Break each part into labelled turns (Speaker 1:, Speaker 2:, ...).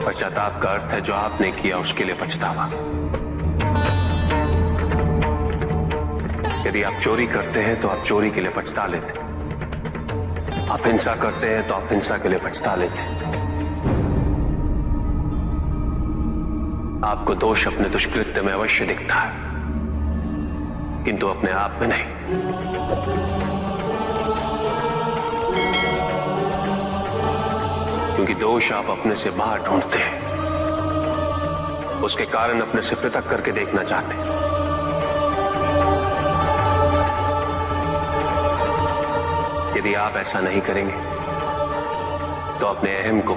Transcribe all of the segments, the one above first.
Speaker 1: पश्चाताप का अर्थ है जो आपने किया उसके लिए पछतावा। यदि आप चोरी करते हैं तो आप चोरी के लिए पछता लेते, आप हिंसा करते हैं तो आप हिंसा के लिए पछता लेते। आपको दोष अपने दुष्कृत्य में अवश्य दिखता है, किंतु अपने आप में नहीं। क्योंकि दोष आप अपने से बाहर ढूंढते हैं, उसके कारण अपने से पृथक करके देखना चाहते हैं। यदि आप ऐसा नहीं करेंगे तो अपने अहम को,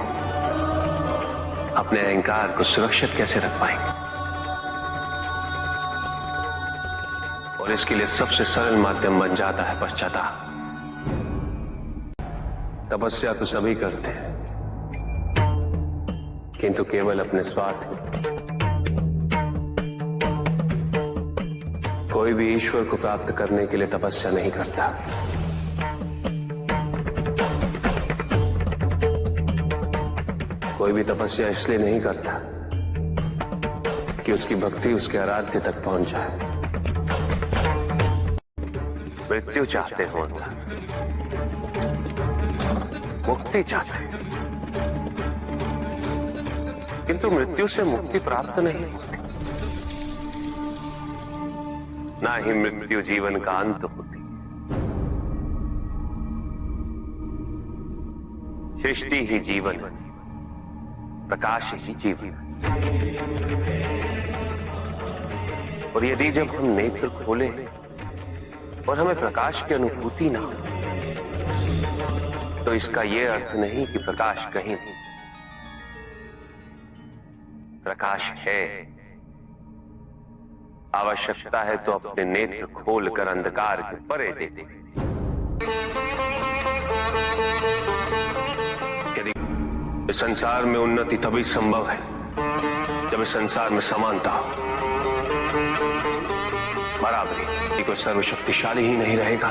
Speaker 1: अपने अहंकार को सुरक्षित कैसे रख पाएंगे? और इसके लिए सबसे सरल माध्यम बन जाता है पश्चाताप। तपस्या तो सभी करते हैं, किंतु केवल अपने स्वार्थ। कोई भी ईश्वर को प्राप्त करने के लिए तपस्या नहीं करता। कोई भी तपस्या इसलिए नहीं करता कि उसकी भक्ति उसके आराध्य तक पहुंच जाए। मृत्यु चाहते हो, मुक्ति चाहते हैं, किंतु मृत्यु से मुक्ति प्राप्त नहीं होती। ना ही मृत्यु जीवन का अंत होती। सृष्टि ही जीवन, प्रकाश ही जीवन। और यदि जब हम नेत्र खोले और हमें प्रकाश की अनुभूति ना हो, तो इसका यह अर्थ नहीं कि प्रकाश कहीं नहीं। प्रकाश है। आवश्यकता है तो अपने नेत्र खोलकर अंधकार के परे दे दे। यदि इस संसार में उन्नति तभी संभव है जब इस संसार में समानता हो, बराबरी। यदि कोई सर्वशक्तिशाली ही नहीं रहेगा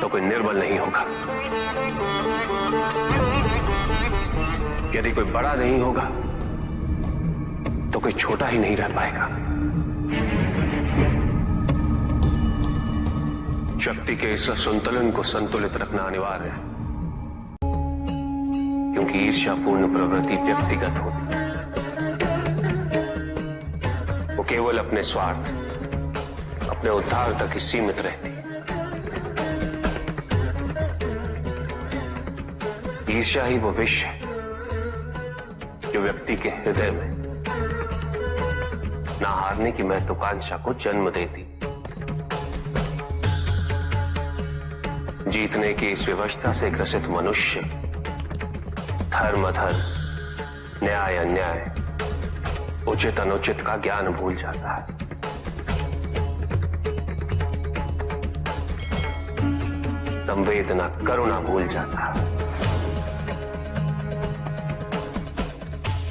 Speaker 1: तो कोई निर्बल नहीं होगा। यदि कोई बड़ा नहीं होगा तो कोई छोटा ही नहीं रह पाएगा। शक्ति के इस संतुलन को संतुलित रखना अनिवार्य है, क्योंकि ईर्ष्यापूर्ण प्रवृत्ति व्यक्तिगत होती, वो केवल अपने स्वार्थ, अपने उद्धार तक ही सीमित रहती। ईर्ष्या ही वो विष है जो व्यक्ति के हृदय में ना हारने की महत्वाकांक्षा को जन्म देती। जीतने की इस व्यवस्था से ग्रसित मनुष्य धर्म अधर्म, न्याय अन्याय, उचित अनुचित का ज्ञान भूल जाता है। संवेदना, करुणा भूल जाता है।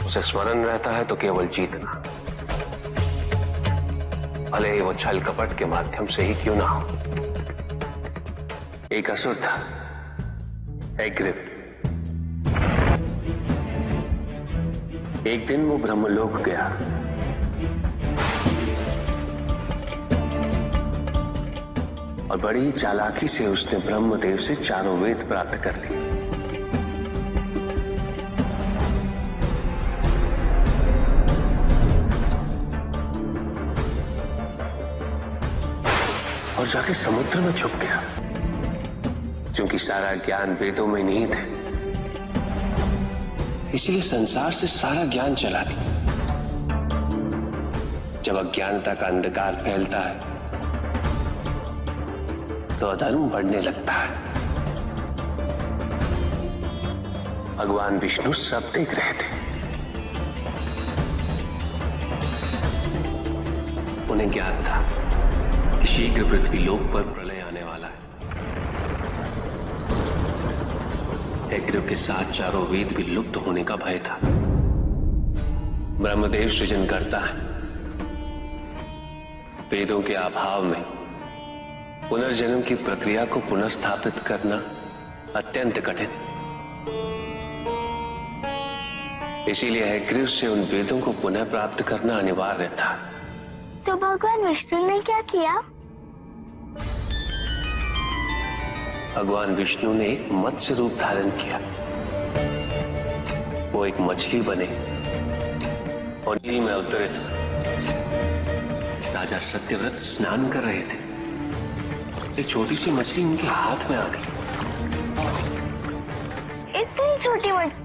Speaker 1: उसे स्मरण रहता है तो केवल जीतना, भले ही वो छल कपट के माध्यम से ही क्यों ना हो। एक असुर था, एग्रिप। एक दिन वो ब्रह्मलोक गया। और बड़ी चालाकी से उसने ब्रह्मदेव से चारों वेद प्राप्त कर लिए। और जाके समुद्र में छुप गया, क्योंकि सारा ज्ञान वेदों में निहित है। इसीलिए संसार से सारा ज्ञान चला गया। जब अज्ञानता का अंधकार फैलता है तो अधर्म बढ़ने लगता है। भगवान विष्णु सब देख रहे थे। उन्हें ज्ञान था कि शीघ्र पृथ्वी लोक पर प्रलय आने वाला है। एग्रिप के साथ चारों वेद भी लुप्त होने का भय था। ब्रह्मदेव सृजन करता है। वेदों के अभाव में पुनर्जन्म की प्रक्रिया को पुनर्स्थापित करना अत्यंत कठिन। इसीलिए हैग्रीव से उन वेदों को पुनः प्राप्त करना अनिवार्य था।
Speaker 2: तो भगवान विष्णु ने क्या किया?
Speaker 1: भगवान विष्णु ने एक मत्स्य रूप धारण किया। वो एक मछली बने और नदी में उतरे। राजा सत्यव्रत स्नान कर रहे थे। एक छोटी सी मछली उनके हाथ में आ गई।
Speaker 2: इतनी छोटी मछली?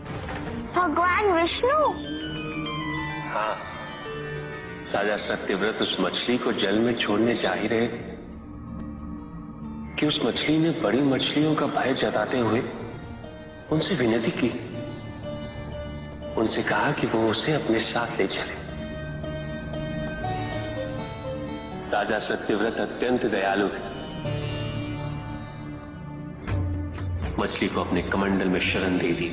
Speaker 2: भगवान विष्णु?
Speaker 1: हाँ, राजा सत्यव्रत उस मछली को जल में छोड़ने जा ही रहे थे कि उस मछली ने बड़ी मछलियों का भय जताते हुए उनसे विनती की। उनसे कहा कि वो उसे अपने साथ ले चले। राजा सत्यव्रत अत्यंत दयालु थे। मछली को अपने कमंडल में शरण दे दी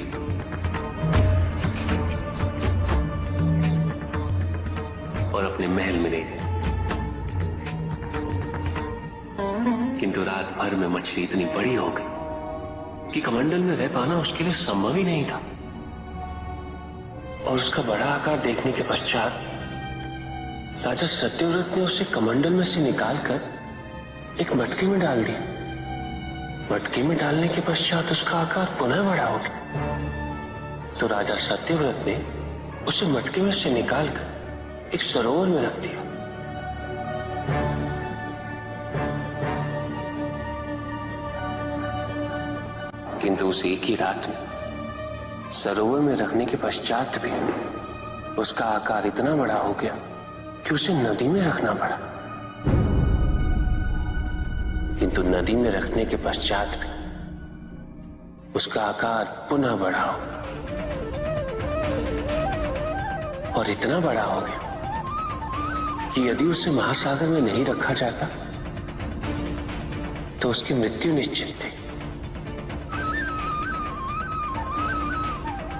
Speaker 1: और अपने महल में ले गए। किंतु रात भर में मछली इतनी बड़ी हो गई कि कमंडल में रह पाना उसके लिए संभव ही नहीं था। और उसका बड़ा आकार देखने के पश्चात राजा सत्यव्रत ने उसे कमंडल में से निकालकर एक मटके में डाल दिया। मटके में डालने के पश्चात उसका आकार पुनः बड़ा हो गया। तो राजा सत्यव्रत ने उसे मटके में से निकालकर एक सरोवर में रख दिया। किंतु उस एक ही रात में सरोवर में रखने के पश्चात भी उसका आकार इतना बड़ा हो गया कि उसे नदी में रखना पड़ा। किंतु नदी में रखने के पश्चात भी उसका आकार पुनः बड़ा हो और इतना बड़ा हो गया कि यदि उसे महासागर में नहीं रखा जाता तो उसकी मृत्यु निश्चित थी।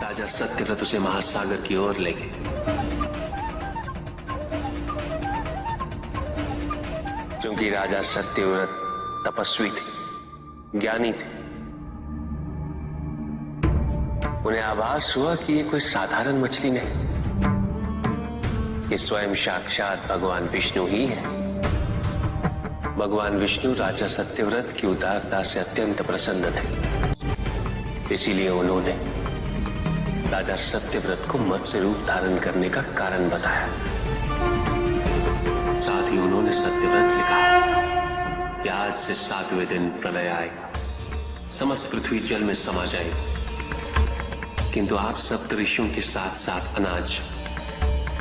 Speaker 1: राजा सत्यव्रत उसे महासागर की ओर ले गए। क्योंकि राजा सत्यव्रत तपस्वी थे, ज्ञानी थे, उन्हें आभास हुआ कि ये कोई साधारण मछली नहीं, ये स्वयं साक्षात भगवान विष्णु ही है। भगवान विष्णु राजा सत्यव्रत की उदारता से अत्यंत प्रसन्न थे। इसीलिए उन्होंने राजा सत्यव्रत को मत्स्य रूप धारण करने का कारण बताया। साथ ही उन्होंने सत्यव्रत से कहा कि आज से 7वें दिन प्रलय आएगा, समस्त पृथ्वी जल में समा जाएगी। किंतु आप सप्त ऋषियों के साथ साथ अनाज,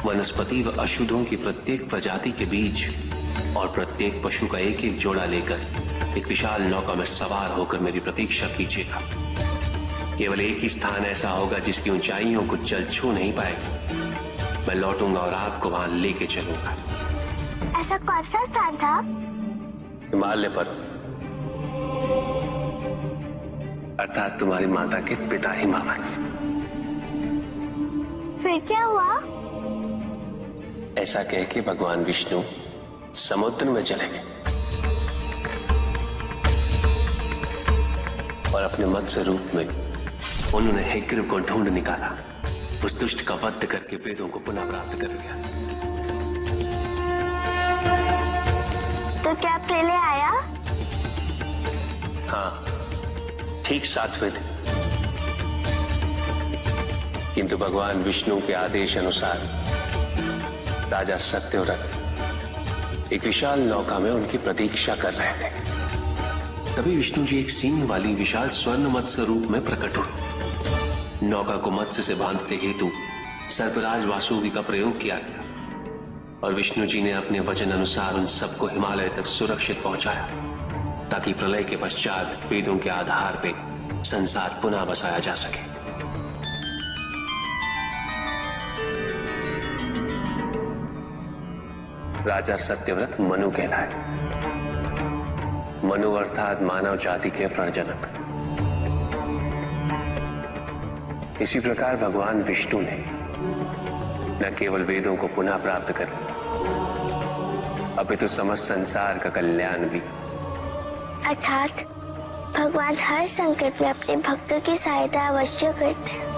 Speaker 1: वनस्पति व अशुद्धों की प्रत्येक प्रजाति के बीज और प्रत्येक पशु का एक एक जोड़ा लेकर एक विशाल नौका में सवार होकर मेरी प्रतीक्षा कीजिएगा। केवल एक ही स्थान ऐसा होगा जिसकी ऊंचाइयों को जल छू नहीं पाएगा। मैं लौटूंगा और आपको वहां लेके चलूंगा।
Speaker 2: ऐसा कौन सा स्थान था?
Speaker 1: हिमालय पर, अर्थात तुम्हारी माता के पिता हिमावत।
Speaker 2: फिर क्या हुआ?
Speaker 1: ऐसा कह के भगवान विष्णु समुद्र में चले गए और अपने मत्स्य रूप में उन्होंने हैग्रीव को ढूंढ निकाला। उस दुष्ट का वध करके वेदों को पुनः प्राप्त कर लिया।
Speaker 2: तो क्या प्रलय आया?
Speaker 1: हाँ, ठीक 7वें दिन। किंतु भगवान विष्णु के आदेश अनुसार राजा सत्यव्रत एक विशाल नौका में उनकी प्रतीक्षा कर रहे थे। तभी विष्णु जी एक सींग वाली विशाल स्वर्ण मत्स्य रूप में प्रकट हुए। नौका को मत्स्य से बांधते हेतु सर्पराज वासुकी का प्रयोग किया गया और विष्णु जी ने अपने वचन अनुसार उन सबको हिमालय तक सुरक्षित पहुंचाया, ताकि प्रलय के पश्चात वेदों के आधार पर संसार पुनः बसाया जा सके। राजा सत्यव्रत मनु कहलाए। मनु अर्थात मानव जाति के प्रजनक। इसी प्रकार भगवान विष्णु ने न केवल वेदों को पुनः प्राप्त कर, अपितु समस्त संसार का कल्याण भी।
Speaker 2: अर्थात भगवान हर संकट में अपने भक्तों की सहायता अवश्य करते हैं।